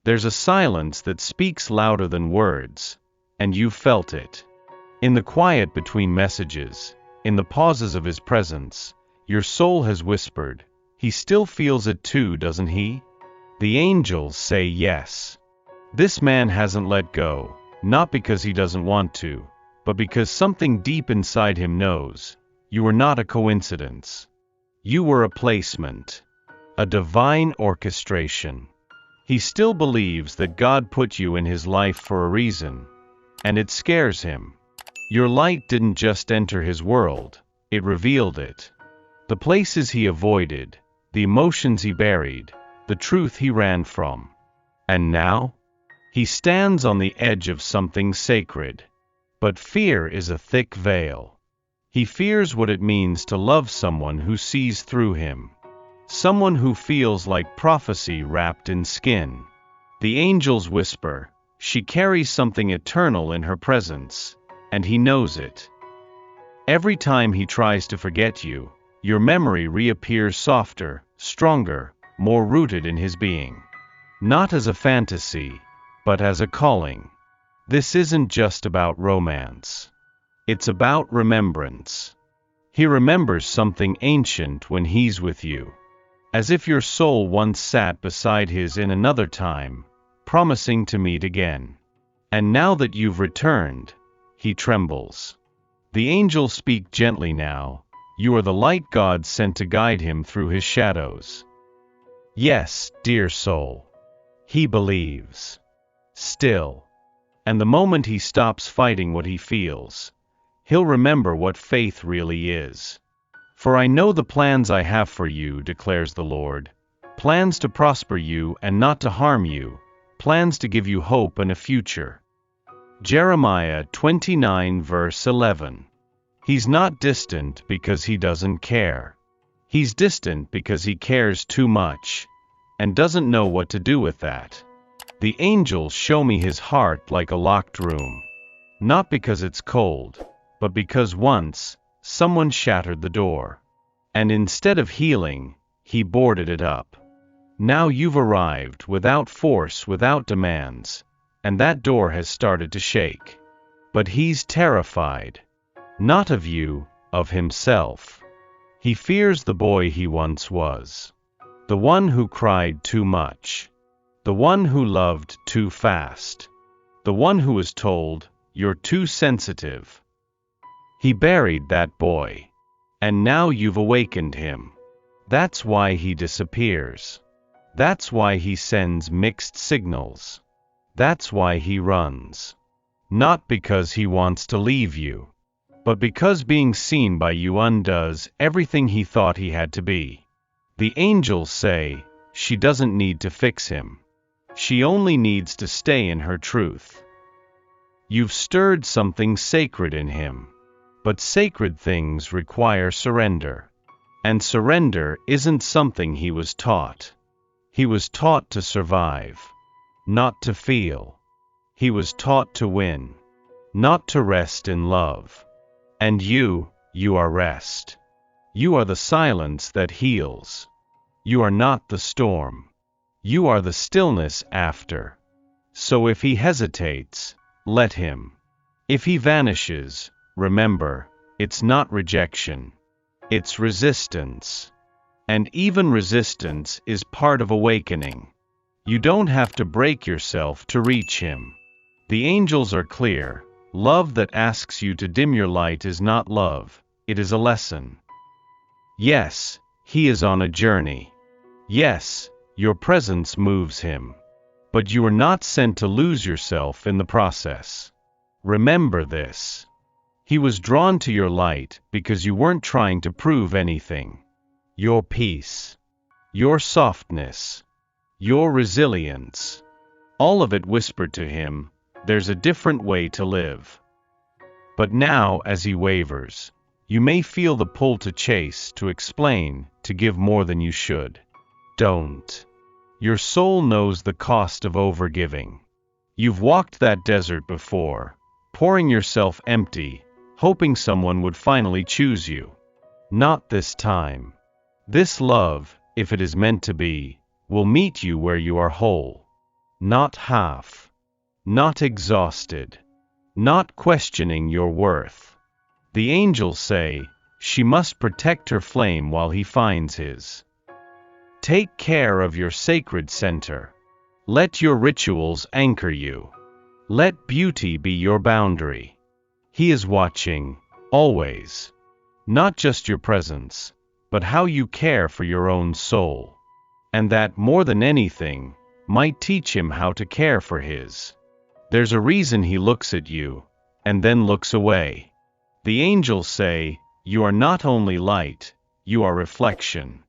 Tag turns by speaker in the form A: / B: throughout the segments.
A: There's a silence that speaks louder than words, and you felt it. In the quiet between messages, in the pauses of his presence, your soul has whispered, he still feels it too, doesn't he? The angels say yes. This man hasn't let go, not because he doesn't want to, but because something deep inside him knows, you were not a coincidence. You were a placement, a divine orchestration. He still believes that God put you in his life for a reason, and it scares him. Your light didn't just enter his world, it revealed it. The places he avoided, the emotions he buried, the truth he ran from. And now? He stands on the edge of something sacred. But fear is a thick veil. He fears what it means to love someone who sees through him. Someone who feels like prophecy wrapped in skin. The angels whisper, she carries something eternal in her presence, and he knows it. Every time he tries to forget you, your memory reappears softer, stronger, more rooted in his being. Not as a fantasy, but as a calling. This isn't just about romance. It's about remembrance. He remembers something ancient when he's with you. As if your soul once sat beside his in another time, promising to meet again. And now that you've returned, he trembles. The angels speak gently now, you are the light God sent to guide him through his shadows. Yes, dear soul. He believes. Still. And the moment he stops fighting what he feels, he'll remember what faith really is. For I know the plans I have for you, declares the Lord. Plans to prosper you and not to harm you, plans to give you hope and a future. Jeremiah 29 verse 11. He's not distant because he doesn't care. He's distant because he cares too much, and doesn't know what to do with that. The angels show me his heart like a locked room. Not because it's cold, but because once, someone shattered the door. And instead of healing, he boarded it up. Now you've arrived without force, without demands, and that door has started to shake. But he's terrified. Not of you, of himself. He fears the boy he once was. The one who cried too much. The one who loved too fast. The one who was told, you're too sensitive. He buried that boy. And now you've awakened him. That's why he disappears. That's why he sends mixed signals. That's why he runs. Not because he wants to leave you, but because being seen by you undoes everything he thought he had to be. The angels say, she doesn't need to fix him. She only needs to stay in her truth. You've stirred something sacred in him. But sacred things require surrender. And surrender isn't something he was taught. He was taught to survive, not to feel. He was taught to win, not to rest in love. And you are rest. You are the silence that heals. You are not the storm. You are the stillness after. So if he hesitates, let him. If he vanishes, remember, it's not rejection. It's resistance. And even resistance is part of awakening. You don't have to break yourself to reach him. The angels are clear. Love that asks you to dim your light is not love, it is a lesson. Yes, he is on a journey. Yes, your presence moves him. But you are not sent to lose yourself in the process. Remember this. He was drawn to your light because you weren't trying to prove anything. Your peace, your softness, your resilience, all of it whispered to him, there's a different way to live. But now, as he wavers, you may feel the pull to chase, to explain, to give more than you should. Don't. Your soul knows the cost of overgiving. You've walked that desert before, pouring yourself empty, hoping someone would finally choose you. Not this time. This love, if it is meant to be, will meet you where you are whole. not half, not exhausted, not questioning your worth. The angels say, she must protect her flame while he finds his. Take care of your sacred center. Let your rituals anchor you. Let beauty be your boundary. He is watching, always. Not just your presence, but how you care for your own soul. And that, more than anything, might teach him how to care for his. There's a reason he looks at you, and then looks away. The angels say, you are not only light, you are reflection.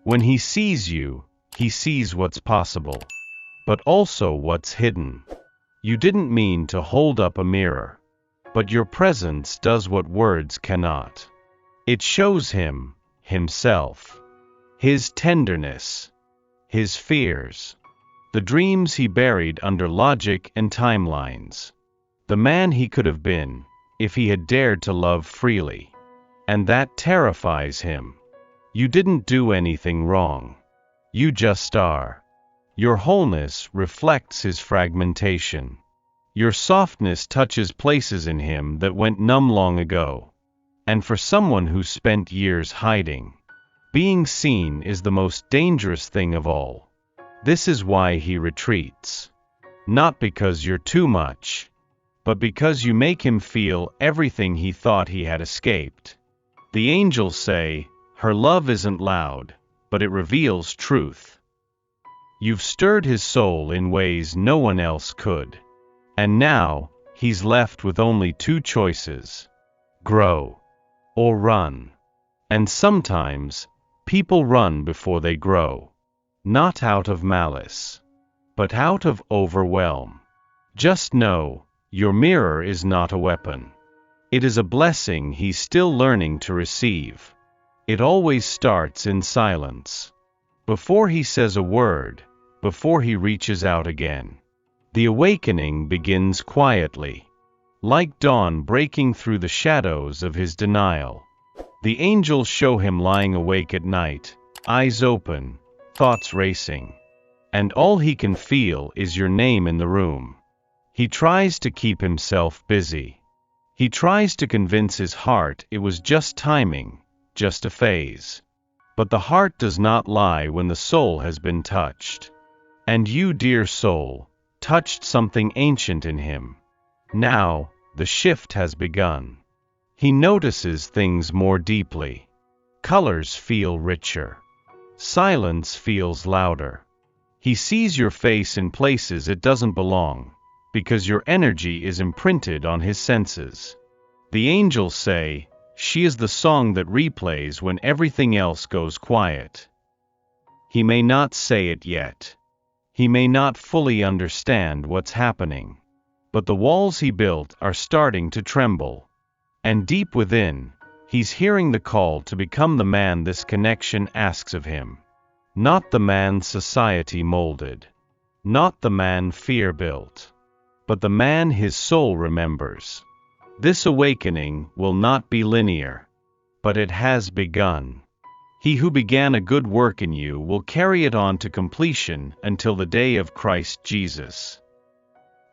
A: When he sees you, he sees what's possible, but also what's hidden. You didn't mean to hold up a mirror, but your presence does what words cannot. It shows him, himself, his tenderness, his fears, the dreams he buried under logic and timelines, the man he could have been, if he had dared to love freely. And that terrifies him. You didn't do anything wrong. You just are. Your wholeness reflects his fragmentation. Your softness touches places in him that went numb long ago. And for someone who spent years hiding, being seen is the most dangerous thing of all. This is why he retreats. Not because you're too much, but because you make him feel everything he thought he had escaped. The angels say, her love isn't loud, but it reveals truth. You've stirred his soul in ways no one else could. And now, he's left with only two choices: grow or run. And sometimes, people run before they grow. Not out of malice, but out of overwhelm. Just know, your mirror is not a weapon. It is a blessing he's still learning to receive. It always starts in silence. Before he says a word, before he reaches out again. The awakening begins quietly. Like dawn breaking through the shadows of his denial. The angels show him lying awake at night, eyes open, thoughts racing. And all he can feel is your name in the room. He tries to keep himself busy. He tries to convince his heart it was just timing, just a phase. But the heart does not lie when the soul has been touched. And you, dear soul, touched something ancient in him. Now, the shift has begun. He notices things more deeply. Colors feel richer. Silence feels louder. He sees your face in places it doesn't belong, because your energy is imprinted on his senses. The angels say, she is the song that replays when everything else goes quiet. He may not say it yet. He may not fully understand what's happening. But the walls he built are starting to tremble. And deep within, he's hearing the call to become the man this connection asks of him. Not the man society molded. Not the man fear built. But the man his soul remembers. This awakening will not be linear. But it has begun. He who began a good work in you will carry it on to completion until the day of Christ Jesus.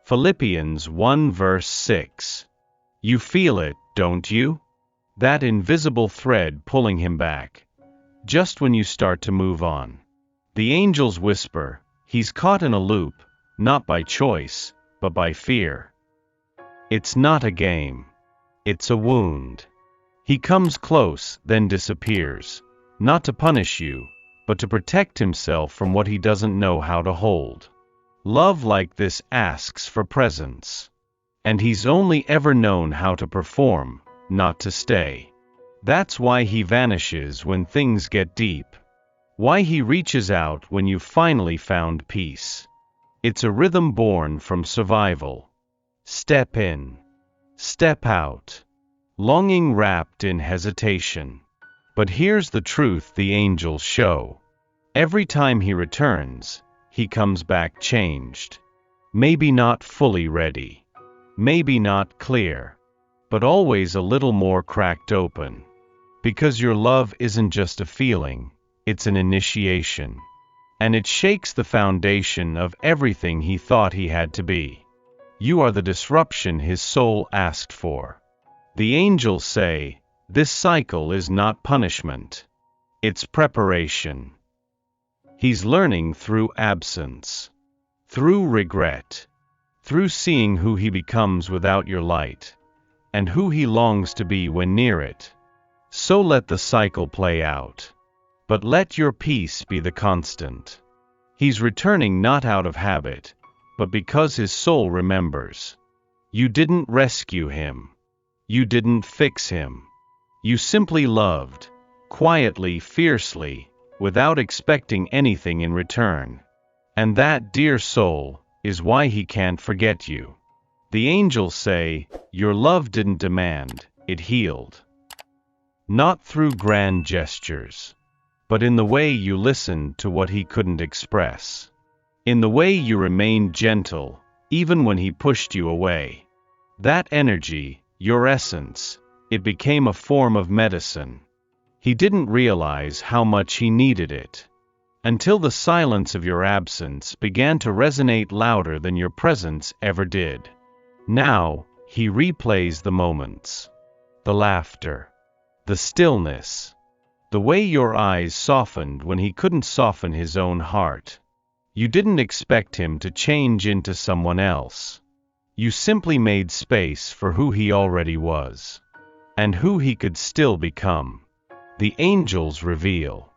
A: Philippians 1 verse 6. You feel it, don't you? That invisible thread pulling him back. Just when you start to move on. The angels whisper, he's caught in a loop, not by choice, but by fear. It's not a game. It's a wound. He comes close, then disappears. Not to punish you, but to protect himself from what he doesn't know how to hold. Love like this asks for presence. And he's only ever known how to perform, not to stay. That's why he vanishes when things get deep. Why he reaches out when you've finally found peace. It's a rhythm born from survival. Step in. Step out. Longing wrapped in hesitation. But here's the truth the angels show. Every time he returns, he comes back changed. Maybe not fully ready. Maybe not clear. But always a little more cracked open. Because your love isn't just a feeling, it's an initiation. and it shakes the foundation of everything he thought he had to be. You are the disruption his soul asked for. The angels say, this cycle is not punishment. It's preparation. He's learning through absence, through regret, through seeing who he becomes without your light, and who he longs to be when near it. So let the cycle play out. But let your peace be the constant. He's returning not out of habit, but because his soul remembers. You didn't rescue him. You didn't fix him. You simply loved, quietly, fiercely, without expecting anything in return. And that, dear soul, is why he can't forget you. The angels say, your love didn't demand, it healed. Not through grand gestures, but in the way you listened to what he couldn't express. In the way you remained gentle, even when he pushed you away. That energy, your essence, it became a form of medicine. He didn't realize how much he needed it, until the silence of your absence began to resonate louder than your presence ever did. Now, he replays the moments. The laughter. The stillness. The way your eyes softened when he couldn't soften his own heart. You didn't expect him to change into someone else. You simply made space for who he already was, and who he could still become. The angels reveal.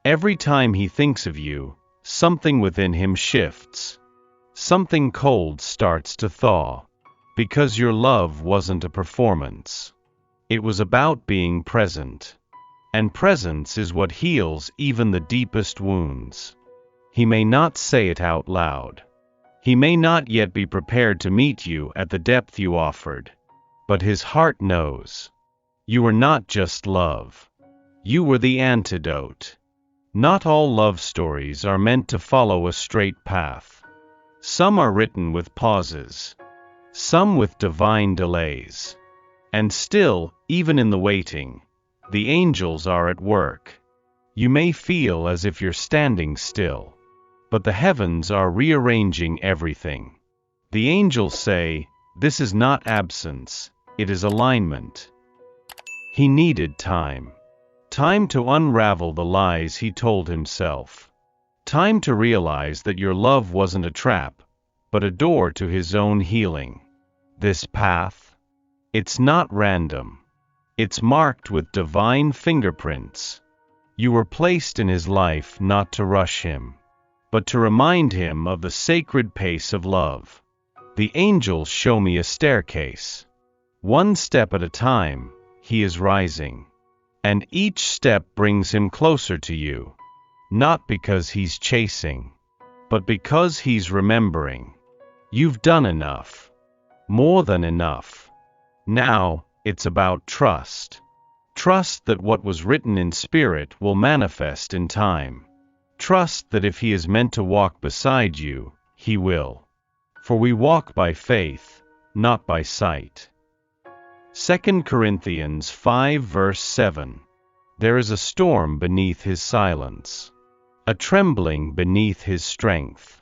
A: Every time he thinks of you, something within him shifts. Something cold starts to thaw. Because your love wasn't a performance. It was about being present. And presence is what heals even the deepest wounds. He may not say it out loud. He may not yet be prepared to meet you at the depth you offered. But his heart knows. You were not just love. You were the antidote. Not all love stories are meant to follow a straight path. Some are written with pauses. Some with divine delays. And still, even in the waiting, the angels are at work. You may feel as if you're standing still, but the heavens are rearranging everything. The angels say, this is not absence, it is alignment. He needed time. Time to unravel the lies he told himself. Time to realize that your love wasn't a trap, but a door to his own healing. This path? It's not random. It's marked with divine fingerprints. You were placed in his life not to rush him, but to remind him of the sacred pace of love. The angels show me a staircase. One step at a time, he is rising. And each step brings him closer to you. Not because he's chasing, but because he's remembering. You've done enough. More than enough. Now, it's about trust. Trust that what was written in spirit will manifest in time. Trust that if he is meant to walk beside you, he will. For we walk by faith, not by sight. 2 Corinthians 5 verse 7. There is a storm beneath his silence. A trembling beneath his strength.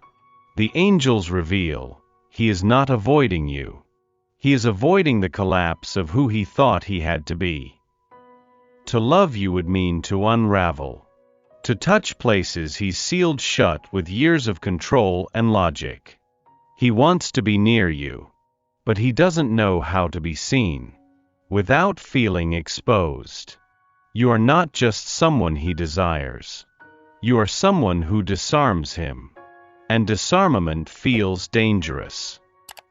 A: The angels reveal, he is not avoiding you. He is avoiding the collapse of who he thought he had to be. To love you would mean to unravel. To touch places he's sealed shut with years of control and logic. He wants to be near you, but he doesn't know how to be seen. Without feeling exposed. You are not just someone he desires. You are someone who disarms him. And disarmament feels dangerous.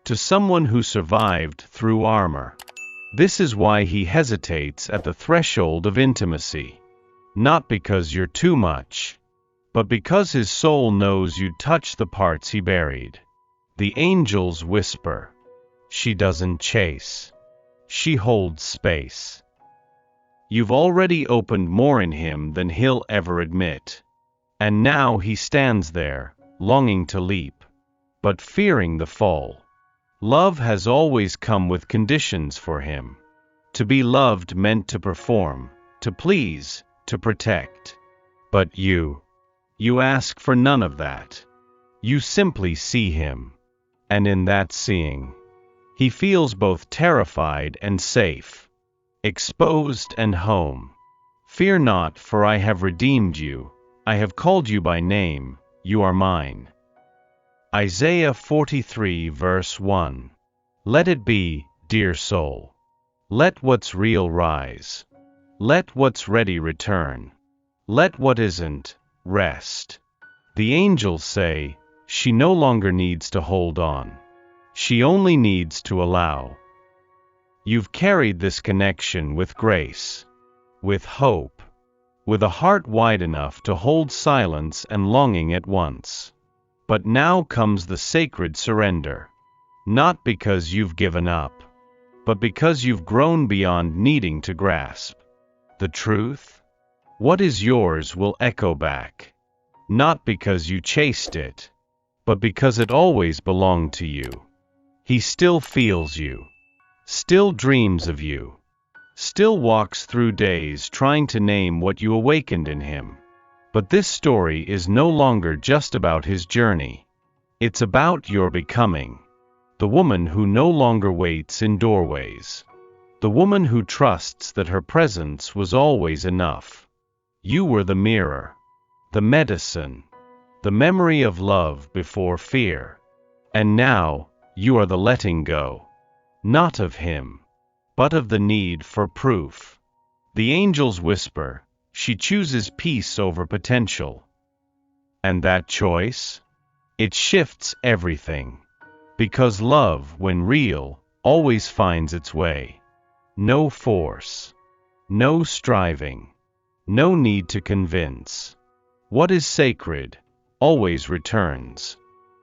A: To someone who survived through armor. This is why he hesitates at the threshold of intimacy. Not because you're too much, but because his soul knows you'd touch the parts he buried. The angels whisper. She doesn't chase. She holds space. You've already opened more in him than he'll ever admit. And now he stands there, longing to leap, but fearing the fall. Love has always come with conditions for him. To be loved meant to perform, to please, to protect. But you You ask for none of that. You simply see him. And in that seeing, he feels both terrified and safe, exposed and home. Fear not, for I have redeemed you. I have called you by name. You are mine. Isaiah 43 verse 1. Let it be, dear soul. Let what's real rise. Let what's ready return. Let what isn't rest. The angels say, she no longer needs to hold on. She only needs to allow. You've carried this connection with grace, with hope, with a heart wide enough to hold silence and longing at once. But now comes the sacred surrender. Not because you've given up, but because you've grown beyond needing to grasp. The truth? What is yours will echo back. Not because you chased it, but because it always belonged to you. He still feels you, still dreams of you, still walks through days trying to name what you awakened in him. But this story is no longer just about his journey. It's about your becoming. The woman who no longer waits in doorways. The woman who trusts that her presence was always enough. You were the mirror, the medicine, the memory of love before fear. And now, you are the letting go. Not of him, but of the need for proof. The angels whisper, she chooses peace over potential. And that choice? It shifts everything. Because love, when real, always finds its way. No force. No striving. No need to convince. What is sacred always returns.